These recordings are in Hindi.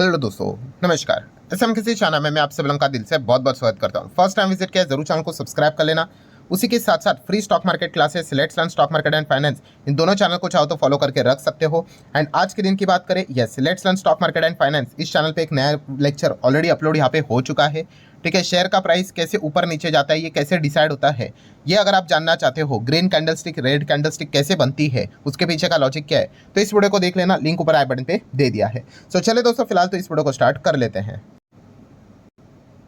हेलो दोस्तों, नमस्कार। एसएम किसी चैनल में मैं आप सभी लोगों का दिल से बहुत बहुत स्वागत करता हूं। फर्स्ट टाइम विजिट किया जरूर चैनल को सब्सक्राइब कर लेना। उसी के साथ साथ free stock market classes, let's learn stock market and finance, इन दोनों चैनल को चाहो तो फॉलो करके रख सकते हो। एंड आज के दिन की बात करें, yes, let's learn stock market and finance, इस चैनल पे एक नया लेक्चर ऑलरेडी अपलोड यहाँ पे हो चुका है। ठीक है, शेयर का प्राइस कैसे ऊपर नीचे जाता है, ये कैसे डिसाइड होता है, ये अगर आप जानना चाहते हो, ग्रीन कैंडलस्टिक रेड कैंडलस्टिक कैसे बनती है, उसके पीछे का लॉजिक क्या है, तो इस वीडियो को देख लेना। लिंक ऊपर आई बटन पे दे दिया है। सो चले दोस्तों, फिलहाल तो इस वीडियो को स्टार्ट कर लेते हैं।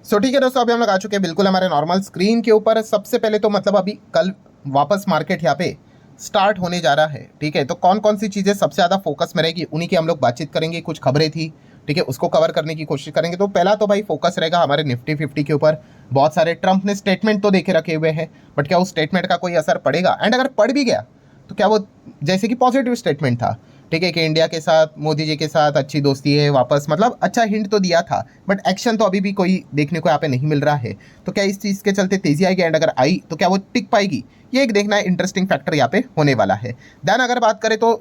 ठीक है दोस्तों, अभी हम लोग आ चुके हैं बिल्कुल हमारे नॉर्मल स्क्रीन के ऊपर। सबसे पहले तो मतलब अभी कल वापस मार्केट यहाँ पे स्टार्ट होने जा रहा है। ठीक है, तो कौन कौन सी चीज़ें सबसे ज़्यादा फोकस में रहेगी, उन्हीं की हम लोग बातचीत करेंगे। कुछ खबरें थी, ठीक है, उसको कवर करने की कोशिश करेंगे। तो पहला तो भाई फोकस रहेगा हमारे निफ्टी 50 के ऊपर। बहुत सारे ट्रंप ने स्टेटमेंट तो देखे रखे हुए हैं, बट क्या उस स्टेटमेंट का कोई असर पड़ेगा? एंड अगर पड़ भी गया तो क्या वो जैसे कि पॉजिटिव स्टेटमेंट था, ठीक है, कि इंडिया के साथ, मोदी जी के साथ अच्छी दोस्ती है वापस, मतलब अच्छा हिंट तो दिया था, बट एक्शन तो अभी भी कोई देखने को यहाँ पे नहीं मिल रहा है। तो क्या इस चीज़ के चलते तेजी आएगी? एंड अगर आई तो क्या वो टिक पाएगी? ये एक देखना इंटरेस्टिंग फैक्टर यहाँ पे होने वाला है। देन अगर बात करें तो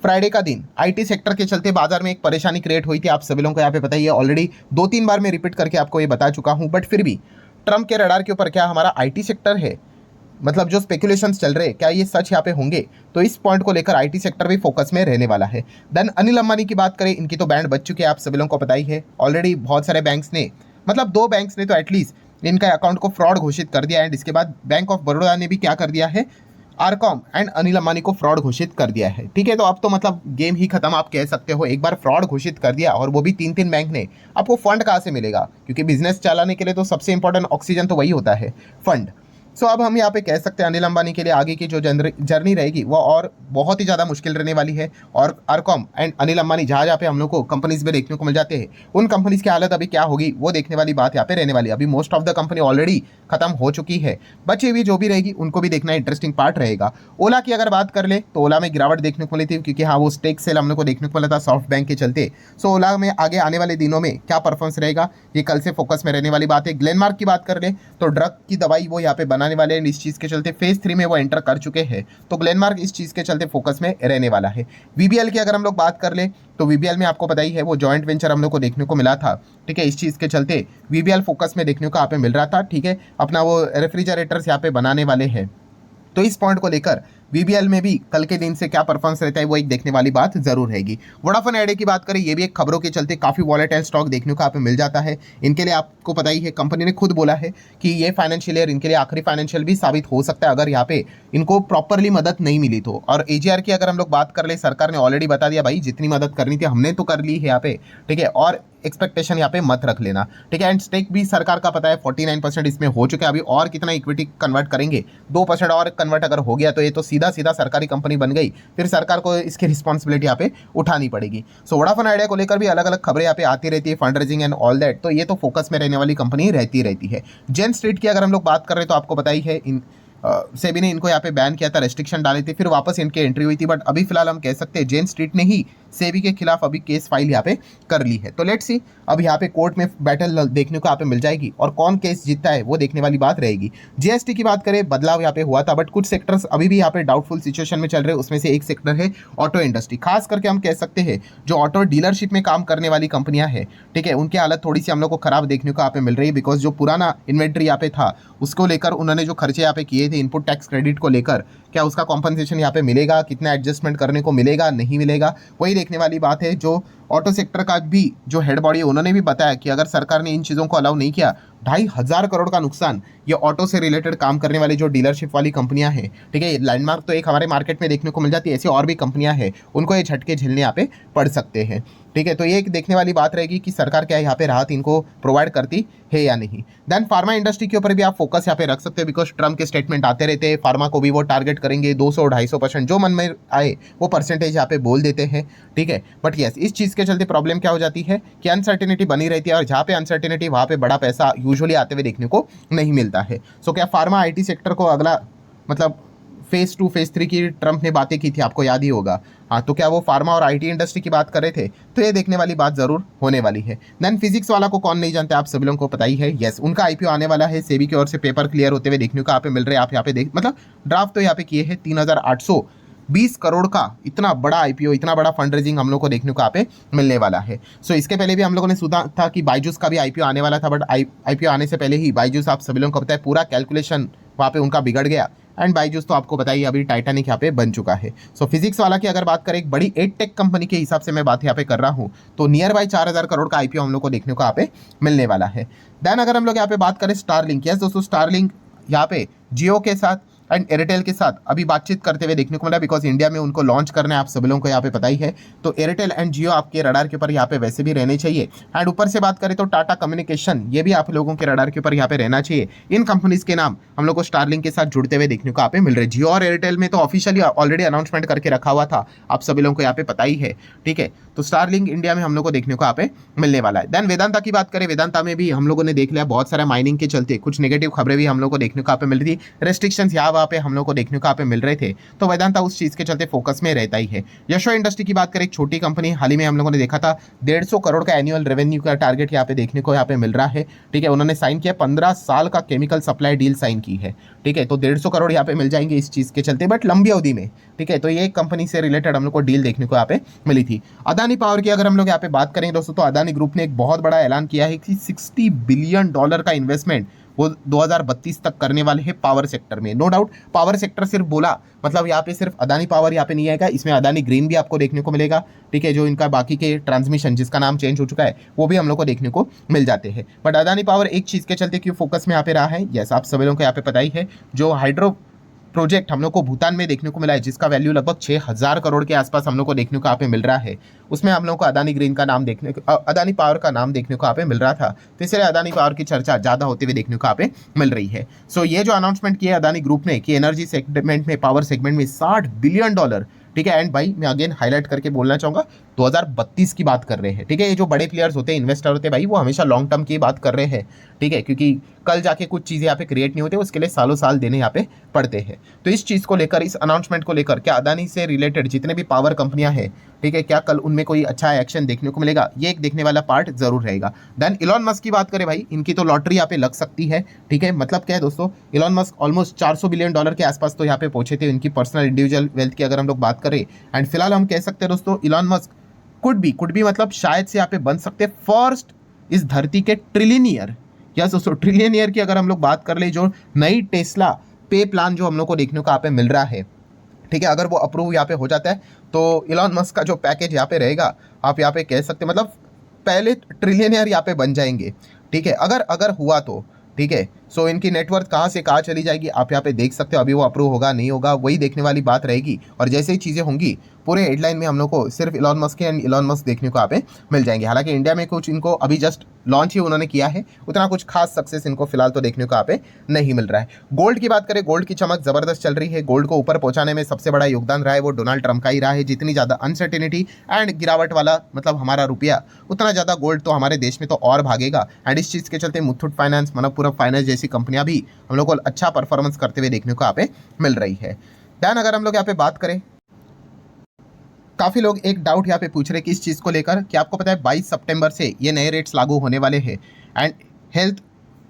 फ्राइडे का दिन आईटी सेक्टर के चलते बाजार में एक परेशानी क्रिएट हुई थी, आप सभी लोगों को यहाँ पे पता ही है। ऑलरेडी 2-3 बार मैं रिपीट करके आपको ये बता चुका हूँ, बट फिर भी ट्रम्प के रडार के ऊपर क्या हमारा आईटी सेक्टर है, मतलब जो स्पेकुलेशंस चल रहे हैं, क्या ये सच यहाँ पे होंगे? तो इस पॉइंट को लेकर आईटी सेक्टर भी फोकस में रहने वाला है। देन अनिल अंबानी की बात करें, इनकी तो बैंड बच चुकी है, आप सभी लोगों को पता ही है। ऑलरेडी बहुत सारे बैंक्स ने, मतलब 2 बैंक्स ने तो एटलीस्ट इनका अकाउंट को फ्रॉड घोषित कर दिया। एंड इसके बाद बैंक ऑफ बड़ौदा ने भी क्या कर दिया है, आरकॉम एंड अनिल अंबानी को फ्रॉड घोषित कर दिया है। ठीक है, तो अब तो मतलब गेम ही खत्म आप कह सकते हो। एक बार फ्रॉड घोषित कर दिया, और वो भी 3-3 बैंक ने, आपको फंड कहाँ से मिलेगा? क्योंकि बिजनेस चलाने के लिए तो सबसे इंपॉर्टेंट ऑक्सीजन तो वही होता है, फंड। सो अब हम यहाँ पे कह सकते हैं अनिल अंबानी के लिए आगे की जो जर्नी रहेगी वो और बहुत ही ज़्यादा मुश्किल रहने वाली है। और आरकॉम एंड अनिल अंबानी जहाँ जहाँ पे हम लोग को कंपनीज में देखने को मिल जाते हैं, उन कंपनीज की हालत अभी क्या होगी वो देखने वाली बात यहाँ पे रहने वाली है। अभी most of the company already खत्म हो चुकी है, बची हुई जो भी रहेगी उनको भी देखना इंटरेस्टिंग पार्ट रहेगा। ओला की अगर बात कर ले तो ओला में गिरावट देखने को मिली थी, क्योंकि हाँ वो स्टेक सेल हम लोग को देखने को मिला था सॉफ्ट बैंक के चलते। सो ओला में आगे आने वाले दिनों में क्या परफॉर्मेंस रहेगा, ये कल से फोकस में रहने वाली बात है। ग्लेनमार्क की बात कर ले तो ड्रग की दवाई वो यहाँ पे बनाने वाले हैं, इस चीज़ के चलते फेज 3 में वो एंटर कर चुके हैं। तो ग्लेनमार्क इस चीज़ के चलते फोकस में रहने वाला है। वीबीएल की अगर हम लोग बात कर ले तो वीबीएल में आपको पता ही है वो जॉइंट वेंचर हम लोग को देखने को मिला था। ठीक है, इस चीज़ के चलते वीबीएल फोकस में देखने को यहाँ पे मिल रहा था। ठीक है, अपना वो रेफ्रिजरेटर्स यहाँ पे बनाने वाले हैं। तो इस पॉइंट को लेकर वीबीएल में भी कल के दिन से क्या परफॉर्मेंस रहता है वो एक देखने वाली बात जरूर रहेगी। वोडाफोन आइडिया की बात करें, ये भी एक खबरों के चलते काफ़ी वॉलेटाइल स्टॉक देखने को यहाँ पे मिल जाता है। इनके लिए आपको पता ही है, कंपनी ने खुद बोला है कि ये फाइनेंशियल ईयर इनके लिए आखिरी फाइनेंशियल भी साबित हो सकता है अगर यहाँ पे इनको प्रॉपरली मदद नहीं मिली तो। और एजीआर की अगर हम लोग बात कर ले, सरकार ने ऑलरेडी बता दिया भाई जितनी मदद करनी थी हमने तो कर ली है यहाँ पे। ठीक है, और एक्सपेक्टेशन यहाँ पे मत रख लेना। ठीक है, एंड स्टेक भी सरकार का पता है 49% इसमें हो चुका है। अभी और कितना इक्विटी कन्वर्ट करेंगे, 2% और कन्वर्ट अगर हो गया तो ये तो सीधा सीधा सरकारी कंपनी बन गई, फिर सरकार को इसकी रिस्पॉन्सिबिलिटी यहाँ पे उठानी पड़ेगी। सो वोडाफोन आइडिया को लेकर भी अलग अलग खबरें यहाँ पे आती रहती है, fund raising and all that. तो ये तो फोकस में रहने वाली कंपनी रहती है। जेन स्ट्रीट की अगर हम लोग बात कर रहे हैं तो आपको पता ही है, सेबी ने इनको यहाँ पे बैन किया था, रेस्ट्रिक्शन डाले थे, फिर वापस इनकी एंट्री हुई थी। बट अभी फिलहाल हम कह सकते हैं जेन स्ट्रीट ने ही सेबी के खिलाफ अभी केस फाइल यहाँ पे कर ली है। तो लेट्स सी, अब यहाँ पे कोर्ट में बैटल देखने को यहाँ पे मिल जाएगी, और कौन केस जीतता है वो देखने वाली बात रहेगी। जीएसटी की बात करें, बदलाव यहाँ पे हुआ था, बट कुछ सेक्टर्स अभी भी यहाँ पे डाउटफुल सिचुएशन में चल रहे हैं। उसमें से एक सेक्टर है ऑटो इंडस्ट्री। खास करके हम कह सकते हैं जो ऑटो डीलरशिप में काम करने वाली कंपनियां हैं, ठीक है, उनकी हालत थोड़ी सी हम लोग को खराब देखने को यहाँ पे मिल रही है। बिकॉज जो पुराना इन्वेंट्री यहाँ पे था उसको लेकर उन्होंने जो खर्चे यहाँ पे किए थे इनपुट टैक्स क्रेडिट को लेकर, क्या उसका कॉम्पनसेशन यहाँ पे मिलेगा, कितना एडजस्टमेंट करने को मिलेगा, नहीं मिलेगा, वही देखने वाली बात है। जो ऑटो सेक्टर का भी जो हेड बॉडी है उन्होंने भी बताया कि अगर सरकार ने इन चीज़ों को अलाउ नहीं किया, 2,500 करोड़ का नुकसान ये ऑटो से रिलेटेड काम करने वाली जो डीलरशिप वाली कंपनियां हैं, ठीक है, लैंडमार्क तो एक हमारे मार्केट में देखने को मिल जाती है, ऐसी और भी कंपनियां हैं, उनको ये झटके झेलने यहाँ पे पड़ सकते हैं। ठीक है, तो ये एक देखने वाली बात रहेगी कि सरकार क्या यहाँ पे राहत इनको प्रोवाइड करती है या नहीं। देन फार्मा इंडस्ट्री के ऊपर भी आप फोकस यहाँ पे रख सकते हैं, बिकॉज ट्रम्प के स्टेटमेंट आते रहते हैं, फार्मा को भी वो टारगेट करेंगे 200-250%, जो मन में आए वो परसेंटेज यहाँ पे बोल देते हैं। ठीक है, बट यस, इस चीज़ के चलते प्रॉब्लम क्या हो जाती है कि अनसर्टेनिटी बनी रहती है, और जहाँ पे अनसर्टेनिटी वहाँ पे बड़ा पैसा यूजुअली आते हुए देखने को नहीं मिलता है। सो क्या फार्मा आईटी सेक्टर को अगला, मतलब फेज 2 फेज 3 की ट्रम्प ने बातें की थी, आपको याद ही होगा। हाँ, तो क्या वो फार्मा और आईटी इंडस्ट्री की बात कर रहे थे? तो ये देखने वाली बात जरूर होने वाली है। देन फिजिक्स वाला को कौन नहीं जानते, आप सभी लोगों को पता ही है। यस, उनका आईपीओ आने वाला है, सेबी की ओर से पेपर क्लियर होते हुए देखने को यहाँ पे मिल रहे हैं। आप यहाँ पे देख, मतलब ड्राफ्ट तो यहाँ पे किए हैं 3,800 20 करोड़ का इतना बड़ा आईपीओ, इतना बड़ा फंड रेजिंग हम लोग को देखने को यहाँ पे मिलने वाला है। सो इसके पहले भी हम लोगों ने सुना था कि बायजूस का भी आईपीओ आने वाला था, बट आईपीओ आने से पहले ही बायजूस, आप सभी लोगों को पता है, पूरा कैलकुलेशन वहाँ पे उनका बिगड़ गया। एंड बायजूस तो आपको बताइए अभी टाइटैनिक यहाँ पे बन चुका है। सो फिजिक्स वाला की अगर बात करें, एक बड़ी एडटेक कंपनी के हिसाब से मैं बात यहाँ पे कर रहा हूँ, तो नियर बाई 4000 करोड़ का आईपीओ हम लोग को देखने को यहाँ पे मिलने वाला है। देन अगर हम लोग यहाँ पे बात करें स्टारलिंक, यस दोस्तों, स्टारलिंक यहाँ पे जियो के साथ एंड एयरटेल के साथ अभी बातचीत करते हुए देखने को मिला, बिकॉज इंडिया में उनको लॉन्च करना है, आप सभी लोगों को यहाँ पे पता ही है। तो एयरटेल एंड जियो आपके रडार के ऊपर यहाँ पे वैसे भी रहने चाहिए। एंड ऊपर से बात करें तो टाटा कम्युनिकेशन, ये भी आप लोगों के रडार के ऊपर यहाँ पे रहना चाहिए। इन कंपनीज के नाम हम लोग को स्टारलिंक के साथ जुड़ते हुए देखने को यहाँ पे मिल रहे हैं। जियो और एयरटेल में तो ऑफिशियली ऑलरेडी अनाउंसमेंट करके रखा हुआ था, आप सभी लोगों को यहाँ पे पता ही है, ठीक है। तो स्टारलिंक इंडिया में हम लोग को देखने को यहाँ पे मिलने वाला है। देन वेदांता की बात करें, वेदांता में भी हम लोगों ने देख लिया बहुत सारा माइनिंग के चलते कुछ नेगेटिव खबरें भी हम लोग को देखने को यहाँ पे मिल रही थी, रेस्ट्रिक्शंस यहाँ वहाँ पे हम लोग को देखने को यहाँ पे मिल रहे थे, तो वेदांता उस चीज के चलते फोकस में रहता ही है। यशो इंडस्ट्री की बात करें, एक छोटी कंपनी, हाल ही में हम लोगों ने देखा था 150 करोड़ का एनुअल रेवेन्यू का टारगेट यहाँ पे देखने को यहाँ पे मिल रहा है, ठीक है। उन्होंने साइन किया, 15 साल का केमिकल सप्लाई डील साइन की है, ठीक है। तो 150 करोड़ यहाँ पे मिल जाएंगे इस चीज के चलते, बट लंबी अवधि में, ठीक है। तो ये कंपनी से रिलेटेड हम लोग को डील देखने को यहाँ पे मिली थी। अदानी पावर की अगर हम लोग यहाँ पे बात करेंगे दोस्तों, तो अदानी ग्रुप ने एक बहुत बड़ा ऐलान किया है कि $60 बिलियन का इन्वेस्टमेंट वो 2032 तक करने वाले हैं पावर सेक्टर में। नो डाउट पावर सेक्टर सिर्फ बोला, मतलब यहाँ पे सिर्फ अदानी पावर यहाँ पे नहीं आएगा, इसमें अदानी ग्रीन भी आपको देखने को मिलेगा, ठीक है। जो इनका बाकी के ट्रांसमिशन जिसका नाम चेंज हो चुका है वो भी हम लोग को देखने को मिल जाते हैं। बट अदानी पावर एक चीज़ के चलते क्यों फोकस में यहाँ पे रहा है, यस आप सभी लोगों को यहाँ पे पता ही है, जो हाइड्रो प्रोजेक्ट हम लोग को भूटान में देखने को मिला है, जिसका वैल्यू लगभग 6000 करोड़ के आसपास हम लोग को देखने को यहाँ पे मिल रहा है, उसमें हम लोग को अदानी ग्रीन का नाम देखने को, अदानी पावर का नाम देखने को यहाँ पे मिल रहा था, तो इसलिए अदानी पावर की चर्चा ज़्यादा होते हुए देखने को यहाँ पे मिल रही है। सो ये जो अनाउंसमेंट किया अदानी ग्रुप ने कि एनर्जी सेगमेंट में, पावर सेगमेंट में $60 बिलियन, ठीक है। एंड भाई मैं अगेन हाईलाइट करके बोलना चाहूँगा 2032 की बात कर रहे हैं, ठीक है। ये जो बड़े प्लेयर्स होते हैं, इन्वेस्टर होते हैं भाई, वो हमेशा लॉन्ग टर्म की बात कर रहे हैं, ठीक है, क्योंकि कल जाके कुछ चीज़ें यहाँ पे क्रिएट नहीं होते, उसके लिए सालों साल देने यहाँ पे पड़ते हैं। तो इस चीज़ को लेकर, इस अनाउंसमेंट को लेकर, क्या अदानी से रिलेटेड जितने भी पावर कंपनियां हैं, ठीक है, क्या कल उनमें कोई अच्छा एक्शन देखने को मिलेगा, ये एक देखने वाला पार्ट जरूर रहेगा। देन इलॉन मस्क की बात करें भाई, इनकी तो लॉटरी यहाँ पे लग सकती है, ठीक है। मतलब क्या है दोस्तों, इलॉन मस्क ऑलमोस्ट $400 बिलियन के आसपास तो यहाँ पे पहुंचे थे, इनकी पर्सनल इंडिविजुअल वेल्थ की अगर हम लोग बात करें। एंड फिलहाल हम कह सकते हैं दोस्तों, इलॉन मस्क कुड बी मतलब शायद से यहाँ पे बन सकते फर्स्ट इस धरती के ट्रिलियनियर। यस दोस्तों, ट्रिलियनियर की अगर हम लोग बात कर ले, जो नई टेस्ला पे प्लान जो हम लोग को देखने को यहाँ पे मिल रहा है, ठीक है, अगर वो अप्रूव यहाँ पे हो जाता है तो इलॉन मस्क का जो पैकेज यहाँ पे रहेगा, आप यहाँ पे कह सकते हैं मतलब पहले ट्रिलियनियर यहाँ पे बन जाएंगे, ठीक है, अगर हुआ तो, ठीक है। सो इनकी नेटवर्थ कहाँ से कहाँ चली जाएगी आप यहाँ पे देख सकते हो। अभी वो अप्रूव होगा नहीं होगा वही देखने वाली बात रहेगी, और जैसे ही चीज़ें होंगी पूरे हेडलाइन में हम लोग को सिर्फ Elon Musk and Elon Musk देखने को यहाँ पे मिल जाएंगे। हालांकि इंडिया में कुछ इनको अभी जस्ट लॉन्च ही उन्होंने किया है, उतना कुछ खास सक्सेस इनको फिलहाल तो देखने को यहाँ पे नहीं मिल रहा है। गोल्ड की बात करें, गोल्ड की चमक जबरदस्त चल रही है। गोल्ड को ऊपर पहुंचाने में सबसे बड़ा योगदान रहा है वो डोनाल्ड ट्रंप का ही रहा है। जितनी ज़्यादा अनसर्टेनिटी एंड गिरावट वाला मतलब हमारा रुपया, उतना ज़्यादा गोल्ड तो हमारे देश में तो और भागेगा। एंड इस चीज़ के चलते मुथूट फाइनेंस, मनप्पुरम फाइनेंस जैसी कंपनियां भी हम लोग को अच्छा परफॉर्मेंस करते हुए देखने को यहाँ पे मिल रही है। दैन अगर हम लोग यहाँ पे बात करें, काफ़ी लोग एक डाउट यहाँ पे पूछ रहे हैं कि इस चीज़ को लेकर कि आपको पता है 22 सितंबर से ये नए रेट्स लागू होने वाले हैं। एंड हेल्थ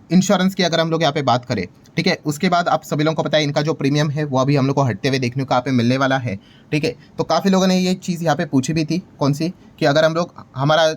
इंश्योरेंस की अगर हम लोग यहाँ पे बात करें, ठीक है, उसके बाद आप सभी लोगों को पता है इनका जो प्रीमियम है वो अभी हम लोग को हटते हुए देखने को यहाँ पे मिलने वाला है, ठीक है। तो काफ़ी लोगों ने ये चीज़ यहाँ पे पूछी भी थी, कौन सी, कि अगर हम लोग हमारा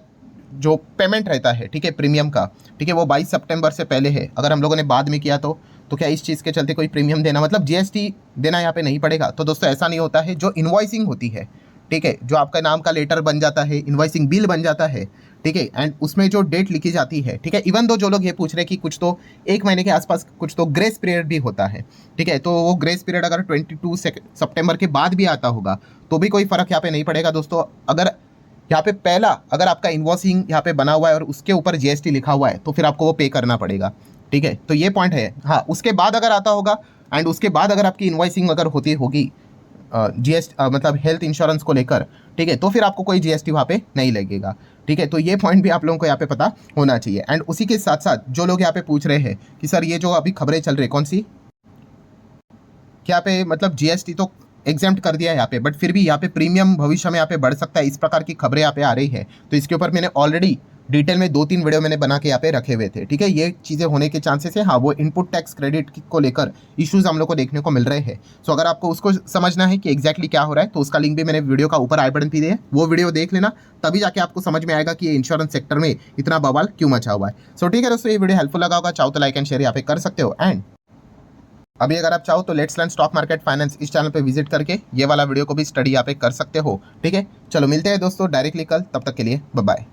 जो पेमेंट रहता है, ठीक है, प्रीमियम का, ठीक है, वो 22 सितंबर से पहले है, अगर हम लोगों ने बाद में किया तो क्या इस चीज़ के चलते कोई प्रीमियम देना मतलब जीएसटी देना यहाँ पे नहीं पड़ेगा? तो दोस्तों ऐसा नहीं होता है। जो इन्वॉइसिंग होती है, ठीक है, जो आपका नाम का लेटर बन जाता है, इन्वॉइसिंग बिल बन जाता है, ठीक है, एंड उसमें जो डेट लिखी जाती है, ठीक है, इवन दो जो लोग ये पूछ रहे हैं कि कुछ तो 1 महीने के आसपास कुछ तो ग्रेस पीरियड भी होता है, ठीक है, तो वो ग्रेस पीरियड अगर 22 सितंबर के बाद भी आता होगा तो भी कोई फ़र्क यहाँ पे नहीं पड़ेगा दोस्तों। अगर यहाँ पे पहला अगर आपका इन्वॉइसिंग यहाँ पे बना हुआ है और उसके ऊपर जीएसटी लिखा हुआ है तो फिर आपको वो पे करना पड़ेगा, ठीक है, तो ये पॉइंट है। हाँ, उसके बाद अगर आता होगा एंड उसके बाद अगर आपकी इन्वॉइसिंग अगर होगी मतलब हेल्थ इंश्योरेंस को लेकर, ठीक है, तो फिर आपको कोई जीएसटी वहाँ पे नहीं लगेगा, ठीक है। तो ये पॉइंट भी आप लोगों को यहाँ पे पता होना चाहिए। एंड उसी के साथ साथ जो लोग यहाँ पे पूछ रहे हैं कि सर ये जो अभी खबरें चल रही, कौन सी, क्या पे मतलब जीएसटी तो एग्जेम्प्ट कर दिया है यहाँ पे, बट फिर भी यहाँ पे प्रीमियम भविष्य में यहाँ पे बढ़ सकता है, इस प्रकार की खबरें यहाँ पे आ रही है। तो इसके ऊपर मैंने ऑलरेडी डिटेल में 2-3 वीडियो मैंने बना के यहाँ पे रखे हुए थे, ठीक है। ये चीज़ें होने के चांसेस है, हाँ, वो इनपुट टैक्स क्रेडिट को लेकर इश्यूज हम लोग को देखने को मिल रहे हैं। सो अगर आपको उसको समझना है कि एग्जैक्टली क्या हो रहा है, तो उसका लिंक भी मैंने वीडियो का ऊपर आई बटन पे दिया है, वो वीडियो देख लेना, तभी जाके आपको समझ में आएगा कि ये इंश्योरेंस सेक्टर में इतना बवाल क्यों मचा हुआ है। सो ठीक है दोस्तों, ये वीडियो हेल्पफुल लगा होगा, चाहो तो लाइक एंड शेयर यहाँ पे कर सकते हो। एंड अभी अगर आप चाहो तो let's learn stock market finance इस चैनल पे विजिट करके ये वाला वीडियो को भी स्टडी यहाँ पे कर सकते हो, ठीक है। चलो मिलते हैं दोस्तों डायरेक्टली कल, तब तक के लिए बाय बाय।